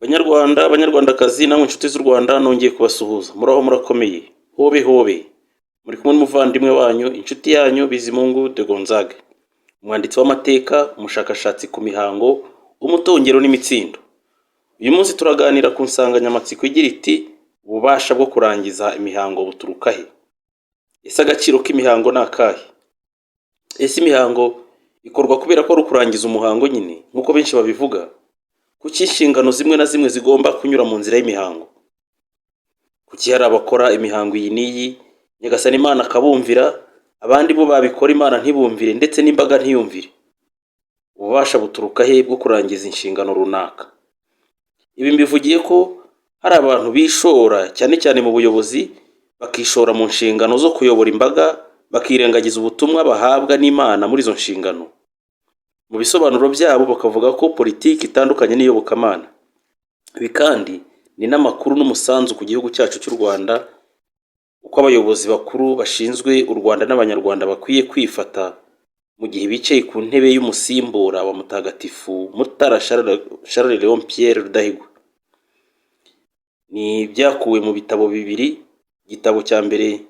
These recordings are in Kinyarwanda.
Banyarwanda, banyarwandakazi namwe inshuti z'u Rwanda nongeye kubasuhuza. Muraho murakomeye. Hobe hobe. Muri kumwe n'umuvandimwe wanyu, inshuti yanyu Bizimungu de Gonzague. Umwanditsi w'amateka, umushakashatsi ku mihango, umutongero n'imitsindo. Uyu munsi turaganira ku nsanganyamatsiko igira iti ububasha bwo kurangiza imihango buturuka he? Ese agaciro k'imihango ni akahe? Ese imihango ikorwa kubera ko ari ukurangiza umuhango nyine nk'uko benshi babivuga? Kuki inshingano zimwe na zimwe zigomba kunyura mu nzira y'imihango? Kuki hari abakora imihango iyi n'iyi Nyagasani Imana akabumvira, abandi bo babikora Imana ntibumvire ndetse n'imbaga ntiyumvire? Ububasha buturuka he bwo kurangiza inshingano runaka? Ibi mbivugiye ko hari abantu bishora cyane cyane mu buyobozi, bakishora mu nshingano zo kuyobora imbaga, bakirengagiza ubutumwa bahabwa n'Imana muri izo nshingano. Mu bisobanuro byabo bakavuga ko politiki itandukanye n'iyobokamana. Ibi kandi ni n'amakuru n'umusanzu ku gihugu cyacu cy'u Rwanda, uko abayobozi bakuru bashinzwe u Rwanda n'Abanyarwanda bakwiye kwifata mu gihe bicaye ku ntebe y'umusimbura wa Mutagatifu Mutara Charles Léon Pierre Rudahigwa. Ni byakuwe mu bitabo bibiri. Igitabo cya mbere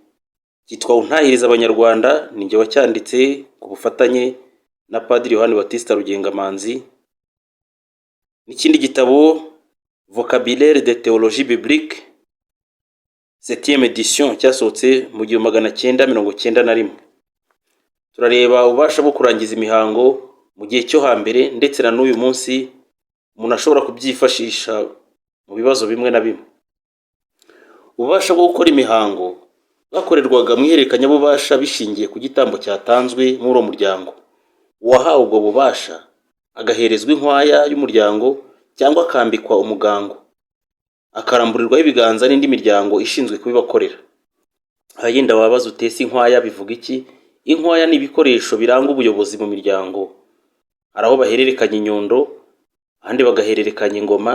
cyitwa Untahiriza Abanyarwanda, ni njye wacyanditse ku bufatanye na Padiri Yohani Baptiste Rugengamanzi. N'ikindi gitabo Vocabulaire de Théologie Biblique 7e édition cyasohotse mu 1991. Turareba ububasha bwo kurangiza imihango mu gihe cyo hambere ndetse na n'uyu munsi umuntu ashobora kubyifashisha mu bibazo bimwe na bimwe. Ububasha bwo gukora imihango bwakorerwaga mu ihererekanyabubasha bishingiye ku gitambo cyatanzwe muri uwo muryango. Uwahawe ubwo bubasha agaherezwa inkwaya y'umuryango cyangwa akambikwa umugango, akaramburirwaho ibiganza n'indi miryango ishinzwe kubibakorera. Ayenda wabaza utese inkwaya bivuga iki? Inkwaya ni ibikoresho biranga ubuyobozi mu miryango. Hari aho bahererekanya inyundo, abandi bagahererekanya ingoma,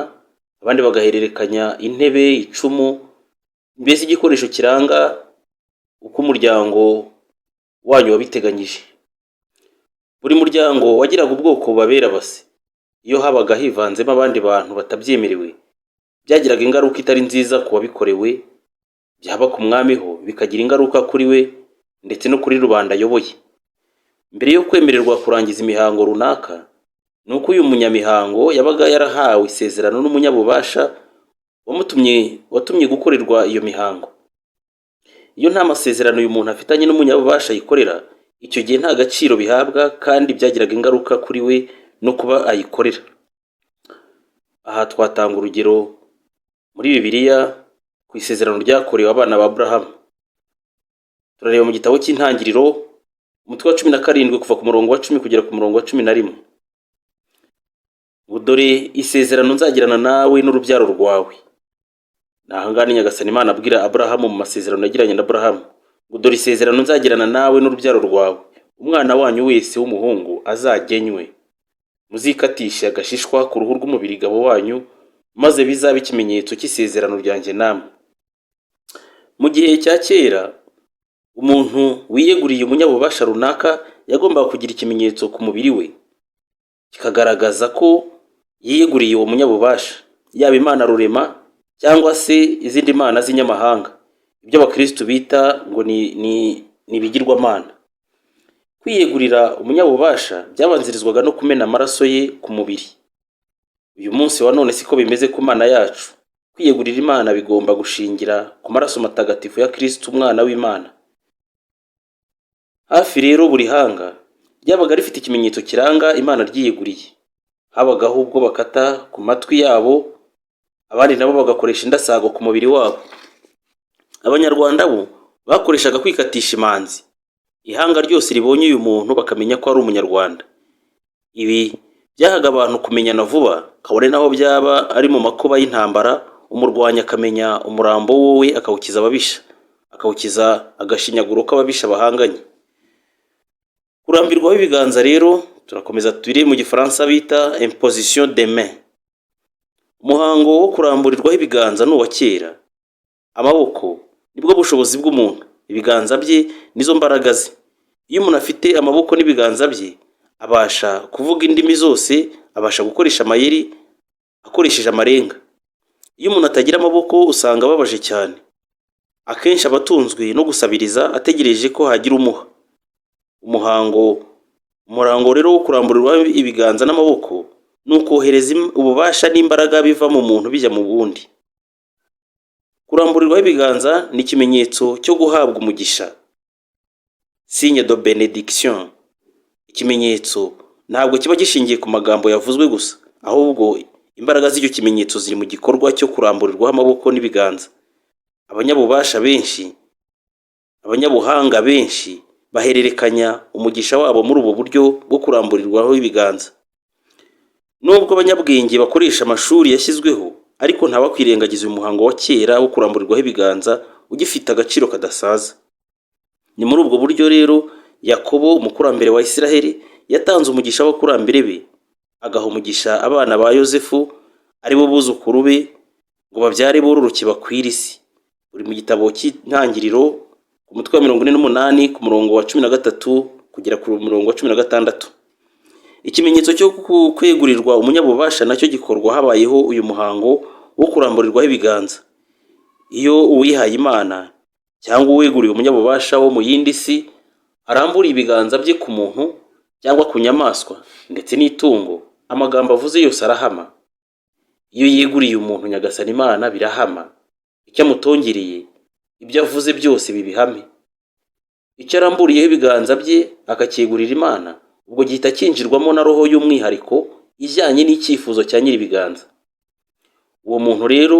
abandi bagahererekanya intebe, icumu, mbese igikoresho kiranga uko umuryango wanyu wabiteganyije. Buri muryango wagiraga ubwoko bubabera base. Iyo habaga hivanzemo abandi bantu batabyemerewe, byagiraga ingaruka itari nziza ku wabikorewe, byaba ku mwami ho bikagira ingaruka kuri we ndetse no kuri rubanda ayoboye. Mbere yo kwemererwa kurangiza imihango runaka, nuko uyu munyamihango yabaga yarahawe isezerano n'umunyabubasha watumye gukorerwa iyo mihango. Iyo nta masezerano uyu muntu afitanye n'umunyabubasha yikorera, icyo gihe nta gaciro bihabwa kandi byagiraga ingaruka kuri we no kuba ayikorera. Aha twatanga urugero muri Bibiliya ku isezerano ryakorewe abana ba Aburahamu. Turareba mu gitabo cy'Intangiriro umutwe wa 17 kuva ku murongo wa 10 kugera ku murongo wa 11. Dore isezerano nzagirana nawe n'urubyaro rwawe. Nahangane Nyagasani Imana abwira Aburahamu mu masezerano yagiranye na Aburahamu. Dore isezerano nzagirana nawe n'urubyaro rwawe. Umwana wanyu wese w'umuhungu azagenywe. Muzikatisha agashishwa ku ruhu rw'umubiri gabo wanyu, maze bizabe ikimenyetso cy'isezerano ryanjye namwe. Mu gihe cya kera, umuntu wiyeguriye umunyabubasha runaka yagombaga kugira ikimenyetso ku mubiri we kikagaragaza ko yiyeguriye uwo munyabubasha, yaba Imana rurema cyangwa se izindi mana z'inyamahanga, ibyo abakristo bita ngo ni ibigirwamana. Kwiyegurira umunyabubasha byabanzirizwaga no kumena amaraso ye ku mubiri. Uyu munsi wa none siko bimeze ku Mana yacu. Kwiyegurira Imana bigomba gushingira ku maraso matagatifu ya Kristo umwana w'Imana. Hafi rero buri hanga ryabaga rifite ikimenyetso kiranga Imana ryiyeguriye. Habagaho ubwo bakata ku matwi yabo, abandi nabo bagakoresha indasago ku mubiri wabo. Abanyarwanda bo bakoreshaga kwikatisha imanzi. Ihanga ryose ribonye uyu muntu bakamenya ko ari umunyarwanda. Ibi byahaga abantu kumenyana vuba, kabone naho byaba ari mu makuba y'intambara, umurwanya akamenya umurambo wowe akawukiza ababisha, akawukiza agashinyaguro k'ababisha bahanganye. Kurambirwaho ibiganza rero turakomeza turi mu gifaransa bita imposition des mains. Umuhango wo kuramburirwaho ibiganza n'uwa kera. Amaboko nibwo bushobozi bw'umuntu, ibiganza bye nizo mbaraga ze. Iyo umuntu afite amaboko n'ibiganza bye, abasha kuvuga indimi zose, abasha gukoresha amayeri, akoresheje amarenga. Iyo umuntu atagira amaboko usanga ababaje cyane. Akenshi aba atunzwe no gusabiriza ategereje ko hagira umuha. Umuhango rero wo kuramburirwaho ibiganza n'amaboko ni ukohereza ububasha n'imbaraga biva mu muntu bijya mu wundi. Kuramburirwaho ibiganza ni ikimenyetso cyo guhabwa umugisha, signe de benediction. Ikimenyetso ntabwo kiba gishingiye ku magambo yavuzwe gusa, ahubwo imbaraga z'icyo kimenyetso ziri mu gikorwa cyo kuramburirwaho amaboko n'ibiganza. Abanyabubasha benshi, abanyabuhanga benshi bahererekanya umugisha wabo muri ubu buryo bwo kuramburirwaho ibiganza. Nubwo abanyabwenge bakoresha amashuri yashyizweho, ariko ntawakwirengagiza uyu muhango wa kera wo kuramburirwaho ibiganza ugifite agaciro kadasaza. Ni muri ubwo buryo rero Yakobo, umukurambere wa Isiraheli, yatanze umugisha w'abakurambere be, agaha umugisha abana ba Yozefu ari bo buzukuru be, ngo babyare bororoke bakwire isi. Uri mu gitabo cy'Intangiriro ku mutwe wa 48 ku murongo wa 13 kugera ku murongo wa 16. Ikimenyetso cyo kwegurirwa umunyabubasha nacyo gikorwa habayeho uyu muhango wo kuramburirwaho ibiganza. Iyo uwihaye Imana cyangwa uweguriye umunyabubasha wo mu yindi si arambura ibiganza bye ku muntu cyangwa ku nyamaswa ndetse n'itungo, amagambo avuze yose arahama. Iyo yeguriye umuntu Nyagasani Imana birahama. Icyo amutongereye, ibyo avuze byose bibihame. Icyo aramburiyeho ibiganza bye akacyegurira Imana, ubwo gihita cyinjirwamo na roho y'umwihariko ijyanye n'icyifuzo cya nyir'ibiganza. Uwo muntu rero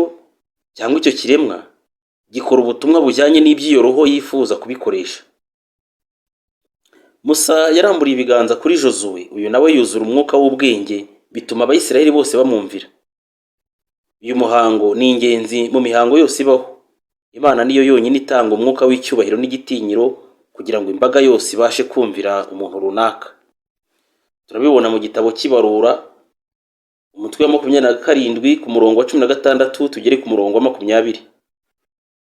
cyangwa icyo kiremwa gikora ubutumwa bujyanye n'iby'iyo roho yifuza kubikoresha. Musa yaramburiye ibiganza kuri Josuwe, uyu nawe yuzura umwuka w'ubwenge, bituma Abayisiraheli bose bamwumvira. Uyu muhango ni ingenzi mu mihango yose ibaho. Imana niyo yonyine itanga umwuka w'icyubahiro n'igitinyiro kugira ngo imbaga yose ibashe kumvira umuntu runaka. Turabibona mu gitabo cy'Ibarura umutwe wa 27 ku murongo wa 16 tugere ku murongo wa 20.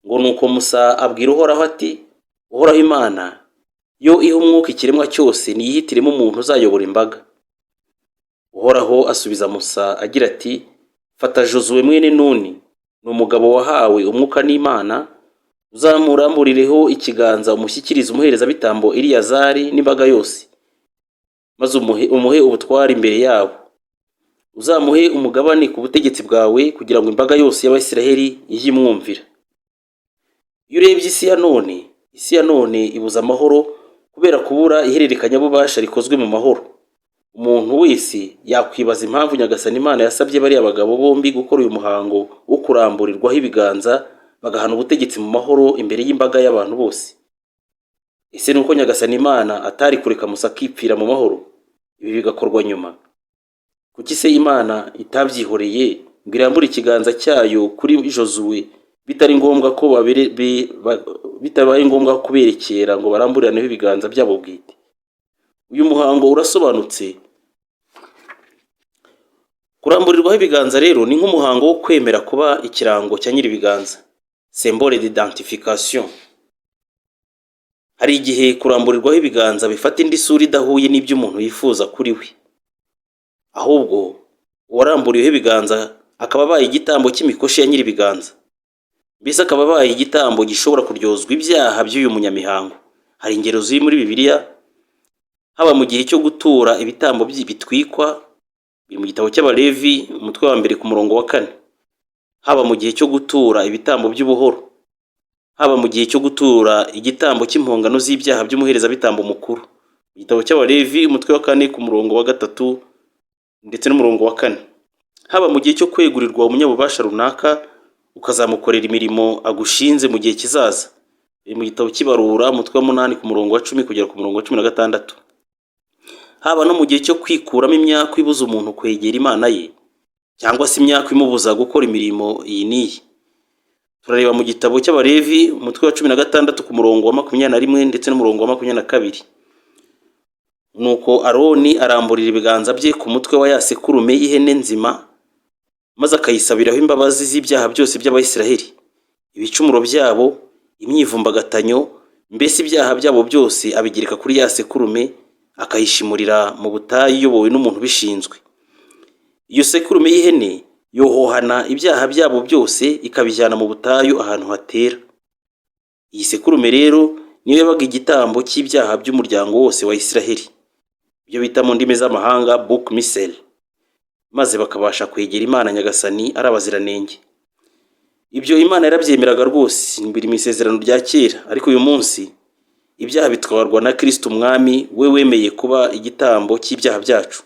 Ngo nuko Musa abwira Uhoraho ati, Uhoraho Imana yo iha umwuka ikiremwa cyose niyihitiremo umuntu uzayobora imbaga. Uhoraho asubiza Musa agira ati, fata Josuwe mwene Nuni, ni umugabo wahawe umwuka n'Imana, uzamuramburireho ikiganza umushyikirize umuherezabitambo Eliyazari n'imbaga yose, maze umuhe ubutware imbere yabo. Uzamuhe umugabane ku butegetsi bwawe kugira ngo imbaga yose y'Abayisiraheli ijye imwumvira. Iyo urebye isi ya none ibuza amahoro kubera kubura ihererekanyabubasha rikozwe mu mahoro. Umuntu wese yakwibaza impamvu Nyagasani Imana yasabye bariya bagabo bombi gukora uyu muhango wo kuramburirwaho ibiganza bagahana ubutegetsi mu mahoro imbere y'imbaga y'abantu bose. Ese nuko Nyagasani Imana atari kureka Musa akipfira mu mahoro? Ibi bigakorwa nyuma. Kuki se Imana itabyihoreye ngo irambure ikiganza cyayo kuri Josuwe bitabaye ngombwa kuberekera ngo baramburaneho ibiganza byabo bwite? Uyu muhango urasobanutse. Kuramburirwaho ibiganza rero ni nk'umuhango wo kwemera kuba ikirango cya nyir'ibiganza, symbole d'identification. Hari igihe kuramburirwaho ibiganza bifata indi sura idahuye n'ibyo umuntu yifuza kuri we, ahubwo uwaramburiweho ibiganza akaba abaye igitambo cy'imikoshi ya nyir'ibiganza, mbese akaba abaye igitambo gishobora kuryozwa ibyaha by'uyu munyamihango. Hari ingero ziri muri Bibiliya, haba mu gihe cyo gutura ibitambo bitwikwa biri mu gitabo cy'Abalevi umutwe wa 2 ku murongo wa 4, haba mu gihe cyo gutura ibitambo by'ubuhoro, haba mu gihe cyo gutura igitambo cy'impongano z'ibyaha by'umuherezabitambo mukuru mu gitabo cy'Abalevi umutwe wa 4 ku murongo wa 3 ndetse n'umurongo wa 4, haba mu gihe cyo kwegurirwa umunyabubasha runaka ukazamukorera imirimo agushinze mu gihe kizaza biri mu gitabo cy'Ibarura umutwe wa 8 ku murongo wa 10 kugera ku murongo wa 16, haba no mu gihe cyo kwikuramo imyaka ibuza umuntu kwegera Imana ye cyangwa se imyaka imubuza gukora imirimo iyi n'iyi. Turareba mu gitabo cy'Abalevi umutwe wa 16 ku murongo wa 21 ndetse n'umurongo wa 22. Nuko Aroni aramburira ibiganza bye ku mutwe wa ya sekurume y'ihene nzima, maze akayisabiraho imbabazi z'ibyaha byose by'Abayisiraheli, ibicumuro byabo, imyivumbagatanyo, mbese ibyaha byabo byose abigereka kuri ya sekurume, akayishimurira mu butayu iyobowe n'umuntu bishinzwe. Iyo sekurume y'ihene yohohana ibyaha byabo byose ikabijyana mu butayu ahantu hatera. Iyi sekurume rero niyo yabaga igitambo cy'ibyaha by'umuryango wose wa Isiraheli, ibyo bita mu ndimi z'amahanga bouc missel, maze bakabasha kwegera Imana Nyagasani ari abaziranenge. Ibyo Imana yarabyemeraga rwose biri mu isezerano rya kera, ariko uyu munsi ibyaha bitwarwa na Kristo Umwami, we wemeye kuba igitambo cy'ibyaha byacu.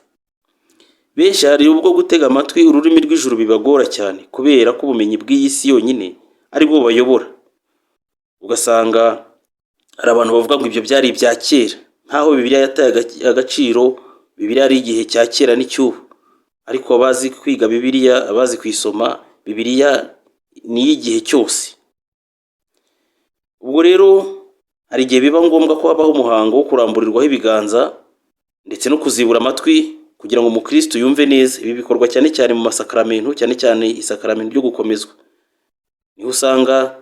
Benshi hari ubwo gutega amatwi ururimi rw'ijuru bibagora cyane, kubera ko ubumenyi bw'iyi si yonyine ari bwo bayobora. Ugasanga hari abantu bavuga ngo ibyo byari ibya kera, nkaho Bibiliya yataye agaciro Bibiliya ari igihe cya kera n'icyubu. Ariko abazi kwiga Bibiliya, abazi kuyisoma, Bibiliya ni iy'igihe cyose. Ubwo rero hari igihe biba ngombwa ko habaho umuhango wo kuramburirwaho ibiganza ndetse no kuzibura amatwi kugira ngo umukristo yumve neza. Ibi bikorwa cyane cyane mu masakaramentu, cyane cyane isakaramentu ryo gukomezwa. Niho usanga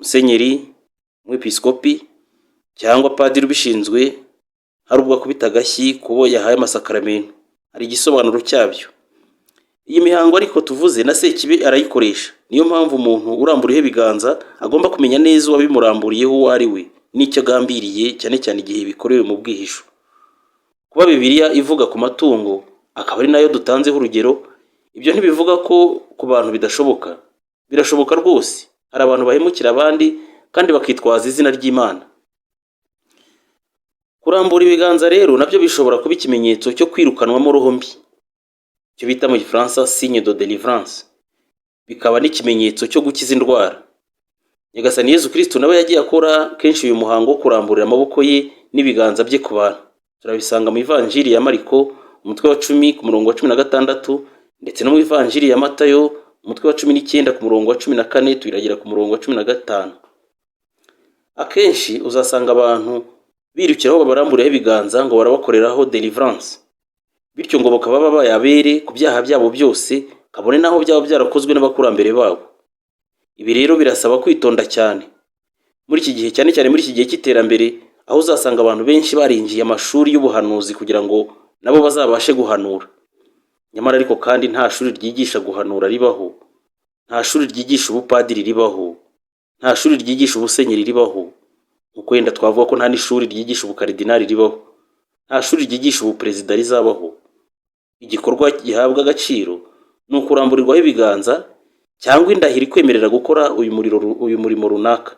musenyeri, umwepiskopi cyangwa padiri ubishinzwe hari ubwo akubita agashyi kubo yahaye amasakaramentu. Hari igisobanuro cyabyo. Iyi mihango ariko tuvuze na Sekibi arayikoresha. Niyo mpamvu umuntu uramburiyeho ibiganza agomba kumenya neza uwabimuramburiyeho uwo ari we n'icyo agambiriye, cyane cyane igihe bikorewe mu bwihisho. Kuba Bibiliya ivuga ku matungo akaba ari nayo dutanzeho urugero, ibyo ntibivuga ko ku bantu bidashoboka. Birashoboka rwose. Hari abantu bahemukira abandi kandi bakitwaza izina ry'Imana. Kurambura ibiganza rero nabyo bishobora kuba ikimenyetso cyo kwirukanwamo roho mbi, cyo bita mu Gifaransa signe de délivrance, bikaba n'ikimenyetso cyo gukiza indwara. Nyagasani Yezu Kristo nawe yagiye akora kenshi uyu muhango wo kuramburira amaboko ye n'ibiganza bye ku bantu. Turabisanga mu Ivanjiri ya Mariko umutwe wa 10 ku murongo wa 16, ndetse no mu Ivanjiri ya Matayo umutwe wa 19 ku murongo wa 14 tuyiragira ku murongo wa 15. Akenshi uzasanga abantu birukiraho babaramburiyeho ibiganza ngo barabakoreraho deliverance, bityo ngo bakaba babaye abere ku byaha byabo byose, kabone naho byaba byarakozwe n'abakurambere babo. Ibi rero birasaba kwitonda cyane muri iki gihe, cyane cyane muri iki gihe cy'iterambere, aho uzasanga abantu benshi barinjiye amashuri y'ubuhanuzi kugira ngo nabo bazabashe guhanura. Nyamara ariko kandi nta shuri ryigisha guhanura ribaho, nta shuri ryigisha ubupadiri ribaho, nta shuri ryigisha ubusenyeri ribaho, uko wenda twavuga ko nta n'ishuri ryigisha ubukaridinari ribaho, nta shuri ryigisha ubuperezida rizabaho. Igikorwa gihabwa agaciro ni ukuramburirwaho ibiganza cyangwa indahiro ikwemerera gukora uyu murimo runaka.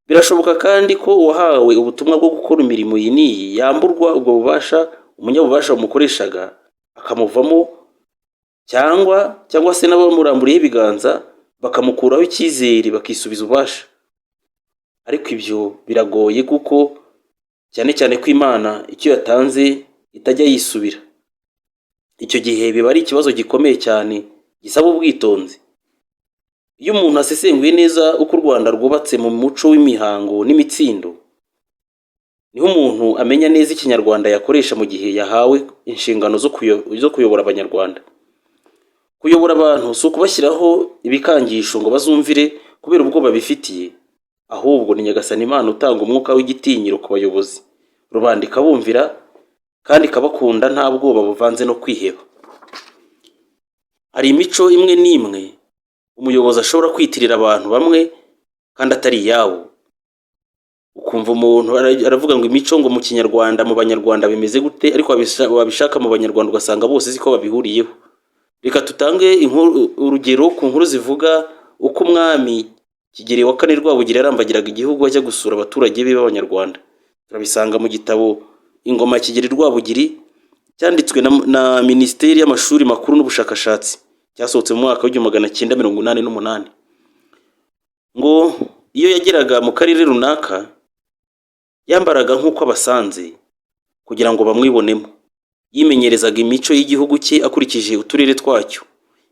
Birashoboka kandi ko uwahawe ubutumwa bwo gukora imirimo iyi n'iyi yamburwa ubwo bubasha umunyabubasha bumukoreshaga akamuvamo, cyangwa se n'abamuramburiyeho ibiganza bakamukuraho icyizere bakisubiza ububasha. Ariko ibyo biragoye kuko cyane cyane ko Imana icyo yatanze itajya yisubira. Icyo gihe biba ari ikibazo gikomeye cyane gisaba ubwitonzi. Iyo umuntu asesenguye neza uko u Rwanda rwubatse mu muco w'imihango n'imitsindo, niho umuntu amenya neza Ikinyarwanda yakoresha mu gihe yahawe inshingano zo kuyobora Abanyarwanda. Kuyobora abantu si ukubashyiraho ibikangisho ngo bazumvire kubera ubwoba bifitiye, ahubwo ni Nyagasani Imana utanga umwuka w'igitinyiro ku bayobozi, rubanda ikabumvira kandi ikabakunda nta bwoba buvanze no kwiheba. Hari imico imwe n'imwe umuyobozi ashobora kwitirira abantu bamwe kandi atari iyabo. Ukumva umuntu aravuga ngo imico ngo mu Kinyarwanda mu Banyarwanda bimeze gute, ariko wabishaka mu Banyarwanda ugasanga bose ziko babihuriyeho. Reka tutange urugero ku nkuru zivuga uko umwami Kigeli wa kane Rwabugiri yarambagiraga igihugu ajya gusura abaturage be b'Abanyarwanda. Turabisanga mu gitabo Ingoma Kigeli Rwabugiri, cyanditswe na Minisiteri y'Amashuri Makuru n'Ubushakashatsi, cyasohotse mu mwaka w'1988. Ngo iyo yageraga mu karere runaka yambaraga nk'uko abasanze kugira ngo bamwibonemo. Yimenyerezaga imico y'igihugu cye akurikije uturere twacyo.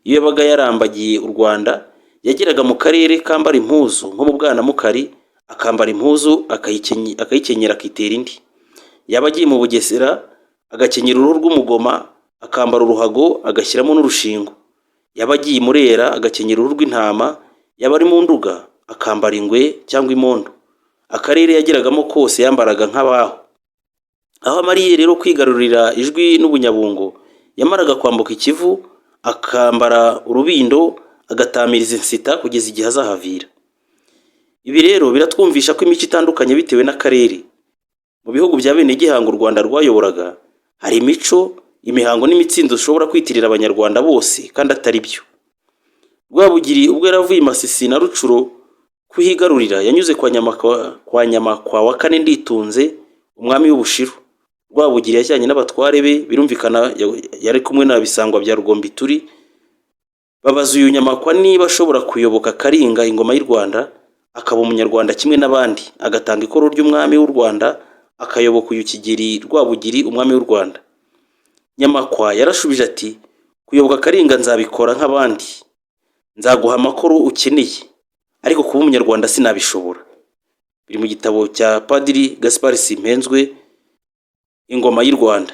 Iyo yabaga yarambagiye u Rwanda, yageraga mu karere kambara impuzu nko mu Bwanamukari, akambara impuzu akayikenyera akitera indi. Yaba agiye mu Bugesera agakenyera uruhu rw'umugoma, akambara uruhago agashyiramo n'urushingo. Yaba agiye i Murera agakenyera uruhu rw'intama, yaba ari mu Nduga akambara ingwe cyangwa imondo. Akarere yageragamo kose yambaraga nk'abaho. Aho amariye rero kwigarurira Ijwi n'Ubunyabungo, yamaraga kwambuka Ikivu akambara urubindo, agatamiriza insita kugeza igihe azahavira. Ibi rero biratwumvisha ko imico itandukanye bitewe n'akarere. Mu bihugu bya bene gihanga u Rwanda rwayoboraga, hari imico, imihango n'imitsindo ushobora kwitirira abanyarwanda bose kandi atari byo. Rwabugiri ubwo yaravuye i Masisi na Rucuro kuhigarurira, yanyuze kwa Nyamakwa wa kane Nditunze, umwami w'Ubushiru. Rwabugiri yajyanye n'abatware be, birumvikana yari kumwe na Bisangwa bya Rugombituri. Babaza uyu Nyamakwa niba ashobora kuyoboka Karinga, ingoma y'u Rwanda, akaba umunyarwanda kimwe n'abandi, agatanga ikoro ry'umwami w'u Rwanda, akayoboka uyu Kigeli Rwabugiri, umwami w'u Rwanda. Nyamakwa yarashubije ati, kuyoboka Karinga nzabikora nk'abandi, nzaguha amakoro ukeneye, ariko kuba umunyarwanda sinabishobora. Biri mu gitabo cya Padiri Gaspard Simpenzwe, Ingoma y'u Rwanda.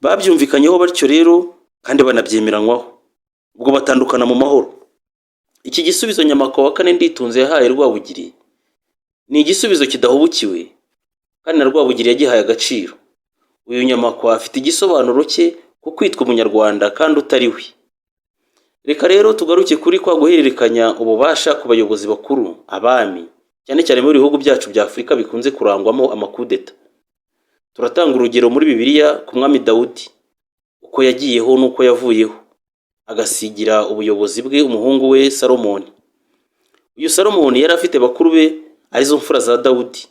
Babyumvikanyeho batyo rero kandi banabyemeranywaho, ubwo batandukana mu mahoro. Iki gisubizo Nyamakwa wa kane Nditunze yahaye Rwabugiri ni igisubizo kidahubukiwe, kandi na Rwabugiri yagihaye agaciro. Uyu Nyamakwa afite igisobanuro cye ku kwitwa umunyarwanda kandi utari we. Reka rero tugaruke kuri kwa guhererekanya ububasha ku bayobozi bakuru, abami, cyane cyane muri bihugu byacu bya Afurika bikunze kurangwamo amakudeta. Turatanga urugero muri Bibiliya ku mwami Dawudi, uko yagiyeho n'uko yavuyeho, agasigira ubuyobozi bwe umuhungu we Salomoni. Uyu Salomoni yari afite bakuru be arizo mfura za Dawudi,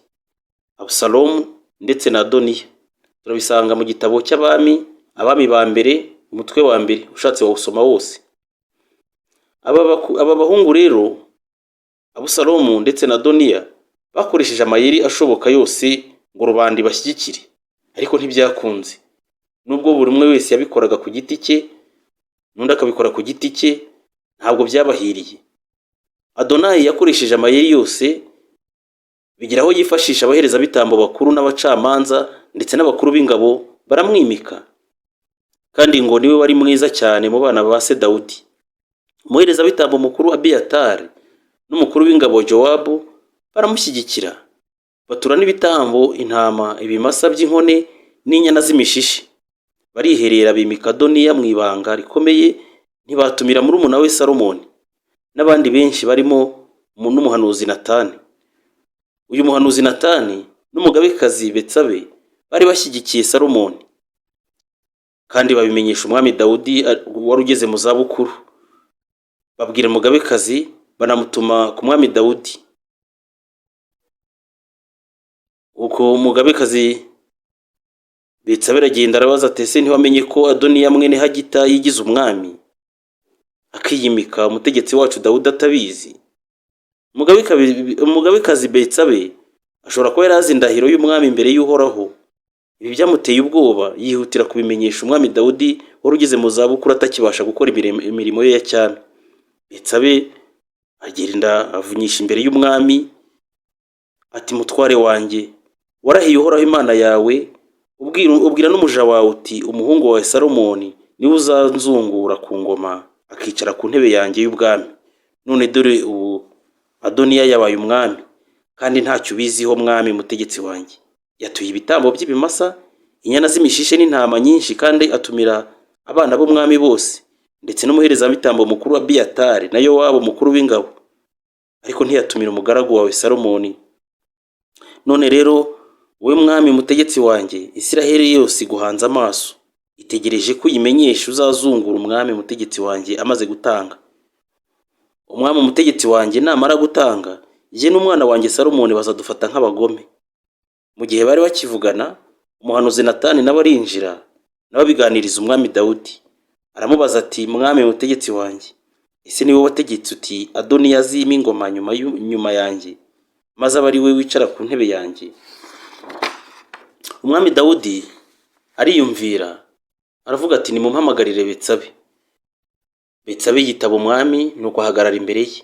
Abusalomu ndetse na Adoniya. Turabisanga mu gitabo cy'abami, abami ba mbere, umutwe wa mbere, ushatse wawusoma wose. Aba bahungu rero, Abusalomu ndetse na Adoniya, bakoresheje amayeri ashoboka yose ngo rubanda bashyigikire, ariko ntibyakunze. Nubwo buri umwe wese yabikoraga ku giti cye, n'undi akabikora ku giti cye, ntabwo byabahiriye. Adoniya yakoresheje amayeri yose, bigira aho yifashisha abaherezabitambo bakuru n'abacamanza ndetse n'abakuru b'ingabo, baramwimika. Kandi ngo niwe wari mwiza cyane mu bana ba se Dawudi. Umuherezabitambo mukuru Abiyatari n'umukuru w'ingabo Jowabu baramushyigikira, batura n'ibitambo, intama, ibimasa by'inkone n'inyana z'imishishi. Bariherera bimika Adoniya mu ibanga rikomeye, ntibatumira murumuna we Salomoni n'abandi benshi, barimo n'umuhanuzi Natani. Uyu muhanuzi Natani n'umugabekazi Betsabe bari bashyigikiye Salomoni, kandi babimenyesha umwami Dawudi wari ugeze mu zabukuru. Babwira umugabekazi, banamutuma ku mwami Dawudi. Uko umugabekazi Betsabe aragenda arabaza ati, ese ntiwamenye ko Adoniya mwene Hagita yigize umwami, akiyimika umutegetsi wacu Dawudi atabizi? Umugabekazi Betsabe ashobora kuba yarazi indahiro y'umwami imbere y'Uhoraho. Ibi byamuteye ubwoba, yihutira kubimenyesha umwami Dawudi wari ugeze mu zabukuru atakibasha gukora imirimo ye ya cyami. Betsabe agenda avunyisha imbere y'umwami ati, mutware wanjye, warahiye Uhoraho Imana yawe, ubwira n'umuja wawe uti, umuhungu wawe Salomoni niwe uzanzungura ku ngoma, akicara ku ntebe yanjye y'ubwami. None dore ubu Adoniya yabaye umwami, kandi ntacyo ubiziho mwami mutegetsi wanjye. Yatuye ibitambo by'ibimasa, inyana z'imishishe n'intama nyinshi, kandi atumira abana b'umwami bose, ndetse n'umuherezabitambo mukuru Abiyatari na Yowabu mukuru w'ingabo, ariko ntiyatumira umugaragu wawe Salomoni. None rero wowe mwami mutegetsi wanjye, Isiraheli yose iguhanze amaso, itegereje ko uyimenyesha uzazungura umwami mutegetsi wanjye amaze gutanga. Umwami umutegetsi wanjye namara gutanga, jye n'umwana wanjye Salomoni bazadufata nk'abagome. Mu gihe bari bakivugana, umuhanuzi Natani nawe arinjira, nawe abiganiriza umwami Dawudi. Aramubaza ati, mwami mutegetsi wanjye, ese ni wowe wategetse uti Adoniya azima ingoma nyuma yanjye, maze aba ari we wicara ku ntebe yanjye? Umwami Dawudi ariyumvira, aravuga ati, nimumpamagarire Betsabe. Betsabe yitaba umwami, nuko ahagarara imbere ye.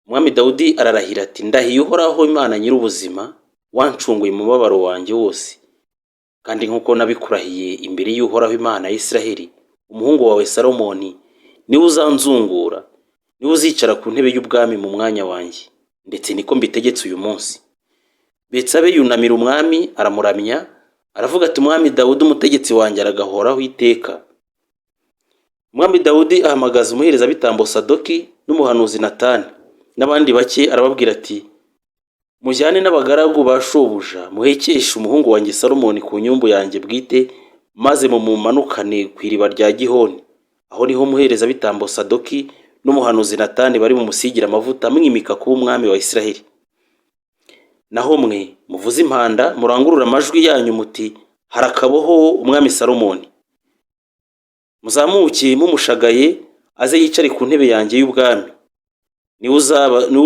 Umwami Dawudi ararahira ati, ndahiye Uhoraho Imana nyir'ubuzima, wancunguye mu mubabaro wanjye wose, kandi nk'uko nabikurahiye imbere y'Uhoraho Imana ya Isiraheli, umuhungu wawe Salomoni niwe uzanzungura, niwe uzicara ku ntebe y'ubwami mu mwanya wanjye, ndetse niko mbitegetse uyu munsi. Betsabe yunamira umwami, aramuramya, aravuga ati, umwami Dawudi umutegetsi wanjye aragahoraho iteka. Umwami Dawudi ahamagaza umuherezabitambo Sadoki n'umuhanuzi Natani n'abandi bake, arababwira ati: mujyane n'abagaragu ba shobuja muhekeshe umuhungu wanjye Salomoni ku nyumbu yanjye bwite, maze mumumanukane ku iriba rya Gihoni. Aho niho umuherezabitambo Sadoki n'umuhanuzi Natani bari mumusigira amavuta amwimika kuba umwami wa Isiraheli. Naho mwe muvuze impanda, murangurura amajwi yanyu muti: harakabaho umwami Salomoni. Muzamuke mumushagaye aze yicare ku ntebe yanjye y'ubwami. Niwe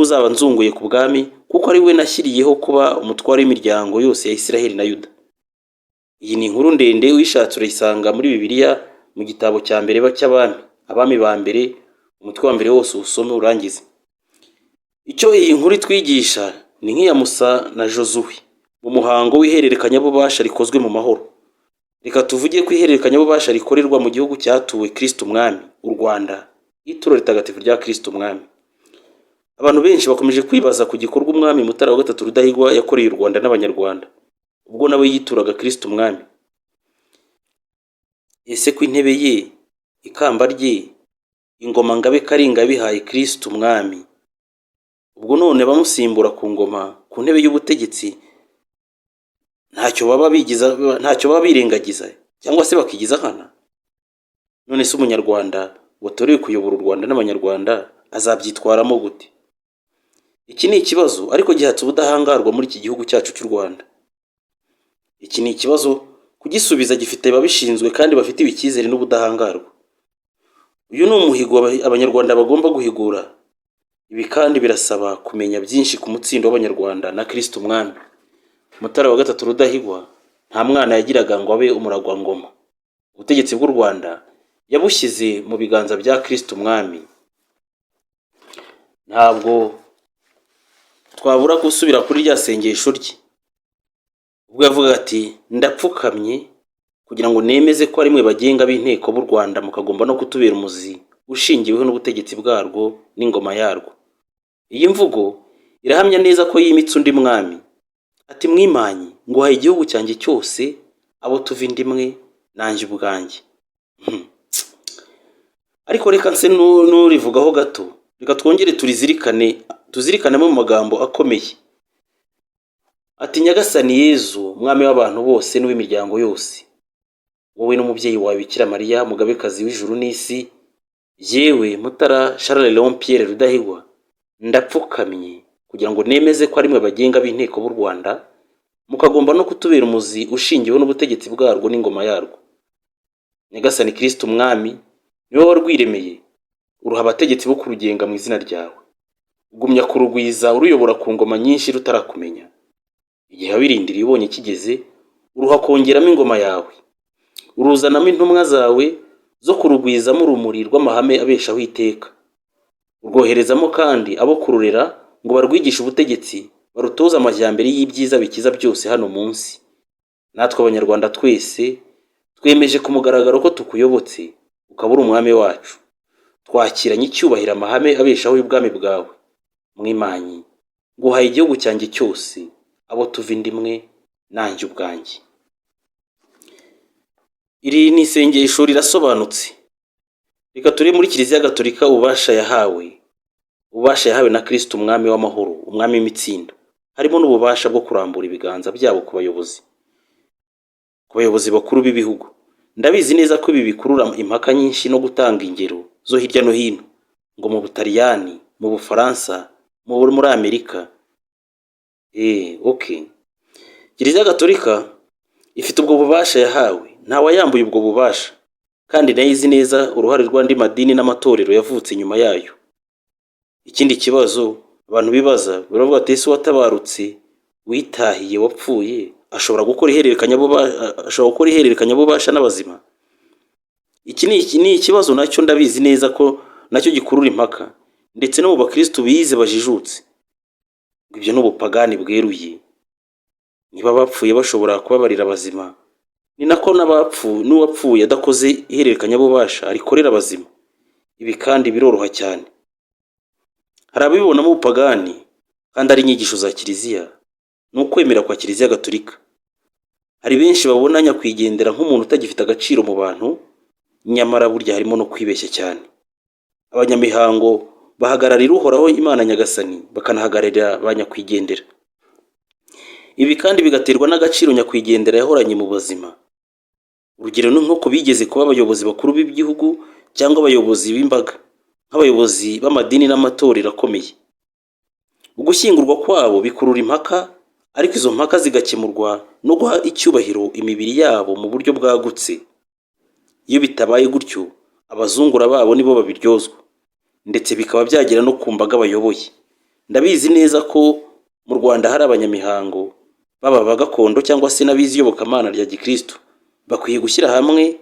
uzaba nzunguye ku bwami, kuko ari we nashyiriyeho kuba umutware w'imiryango yose ya Isiraheli na Yuda. Iyi ni inkuru ndende, uyishatse urayisanga muri Bibiliya mu gitabo cya mbere cy'abami, abami ba mbere, umutwe wa mbere wose usome urangize. Icyo iyi nkuru itwigisha ni nk'iya Musa na Josuwe mu muhango w'ihererekanyabubasha rikozwe mu mahoro. Reka tuvuge ko ihererekanyabubasha rikorerwa mu gihugu cyatuwe Kristo Umwami, u Rwanda, ituro ritagatifu rya Kristo Umwami. Abantu benshi bakomeje kwibaza ku gikorwa umwami Mutara wa gatatu Rudahigwa yakoreye u Rwanda n'abanyarwanda ubwo nawe yituraga Kristo Umwami. Ese ko intebe ye, ikamba rye, ingoma ngabe karinga bihaye Kristo Umwami, ubwo none bamusimbura ku ngoma, ku ntebe y'ubutegetsi, ntacyo baba birengagiza cyangwa se bakigiza nkana? None se umunyarwanda watorewe kuyobora u Rwanda n'abanyarwanda azabyitwaramo gute? Iki ni ikibazo ariko gihatse ubudahangarwa muri iki gihugu cyacu cy'u Rwanda. Iki ni ikibazo kugisubiza gifite ababishinzwe kandi bafite icyizere n'ubudahangarwa. Uyu ni umuhigo abanyarwanda bagomba guhigura. Ibi kandi birasaba kumenya byinshi ku mutsindo w'abanyarwanda na Kristo Umwami. Mutara wa gatatu Rudahigwa nta mwana yagiraga ngo abe umuragwangoma. Ubutegetsi bw'u Rwanda yabushyize mu biganza bya Kristo Umwami. Ntabwo twabura gusubira kuri rya sengesho rye ubwo yavuga ati: ndapfukamye kugira ngo nemeze ko ari mwe bagenga b'inteko b'u Rwanda, mukagomba no kutubera umuzi ushingiweho n'ubutegetsi bwarwo n'ingoma yarwo. Iyi mvugo irahamya neza ko yimitse undi mwami. Ati: mwimanyi nguhaye igihugu cyanjye cyose, abo tuva indimwe nanjye ubwanjye. Ariko reka nse n'urivugaho gato, reka twongere tuzirikanemo mu magambo akomeye. Ati: Nyagasani Yezu, mwami w'abantu bose n'uw'imiryango yose, wowe n'umubyeyi wawe Bikira Mariya, mugabekazi w'ijuru n'isi, yewe Mutara Charles Léon Pierre Rudahigwa, ndapfukamye kugira ngo nemeze ko ari mwe bagenga b'inteko b'u Rwanda, mukagomba no kutubera umuzi ushingiweho n'ubutegetsi bwarwo n'ingoma yarwo. Nyagasani Kristo Umwami, niwe warwiremeye, uruha abategetsi bo kurugenga mu izina ryawe. Ugumya kurugwiza uruyobora ku ngoma nyinshi rutarakumenya. Igihe wabirindiriye ubonye kigeze, uruha kongeramo ingoma yawe. Uruzanamo intumwa zawe zo kurugwizamo urumuri rw'amahame abeshaho iteka. Urwoherezamo kandi abo kururera ngo barwigishe ubutegetsi, barutoza amajyambere y'ibyiza bikiza byose hano munsi. Natwe abanyarwanda twese twemeje ku mugaragaro ko tukuyobotse, ukaba uri umwami wacu. Twakiranye icyubahiro amahame abeshaho y'ubwami bwawe. Mwimanyi nguhaye igihugu cyanjye cyose, abo tuva indimwe nanjye ubwanjye. Iri ni isengesho rirasobanutse. Reka turi muri Kiliziya Gatolika ububasha yahawe na Kristo Umwami w'amahoro, umwami w'imitsindo. Harimo n'ububasha bwo kurambura ibiganza byabo ku bayobozi bakuru b'ibihugu. Ndabizi neza ko ibi bikurura impaka nyinshi no gutanga ingero zo hirya no hino, ngo mu Butaliyani, mu Bufaransa, muri Amerika. Kiliziya Gatolika ifite ubwo bubasha yahawe, ntawayambuye ubwo bubasha, kandi nayo izi neza uruhare rw'andi madini n'amatorero yavutse nyuma yayo. Ikindi kibazo abantu bibaza, baravuga ati: ese watabarutse, witahiye, wapfuye, ashobora gukora ihererekanyabubasha n'abazima? Iki ni ikibazo nacyo ndabizi neza ko nacyo gikurura impaka, ndetse no mu bakristo bize bajijutse. Ibyo n'ubupagani bweruye. Niba bapfuye bashobora kubabarira abazima, ni nako n'uwapfuye adakoze ihererekanyabubasha arikorera abazima. Ibi kandi biroroha cyane. Hari abibonamo ubupagani kandi ari inyigisho za Kiliziya, ni ukwemera kwa Kiliziya Gatolika. Hari benshi babona nyakwigendera nk'umuntu utagifite agaciro mu bantu, nyamara burya harimo no kwibeshya cyane. Abanyamihango bahagararira uhoraho Imana Nyagasani, bakanahagararira ba nyakwigendera. Ibi kandi bigaterwa n'agaciro nyakwigendera yahoranye mu buzima. Urugero ni nko bigeze kuba abayobozi bakuru b'igihugu cyangwa abayobozi b'imbaga, nk'abayobozi b'amadini n'amatorero akomeye. Ugushyingurwa kwabo bikurura impaka, ariko izo mpaka zigakemurwa no guha icyubahiro imibiri yabo mu buryo bwagutse. Iyo bitabaye gutyo, abazungura babo nibo babiryozwa, ndetse bikaba byagera no ku mbaga bayoboye. Ndabizi neza ko mu Rwanda hari abanyamihango, baba aba gakondo cyangwa se n'abize iyobokamana rya Gikristo, bakwiye gushyira hamwe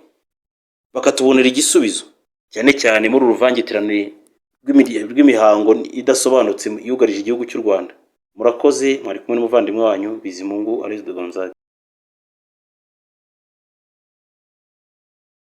bakatubonera igisubizo, cyane cyane muri uruvangitirane rw'imihango idasobanutse yugarije igihugu cy'u Rwanda. Murakoze, mwari kumwe n'umuvandimwe wanyu Bizimungu Aloys de Gonzague.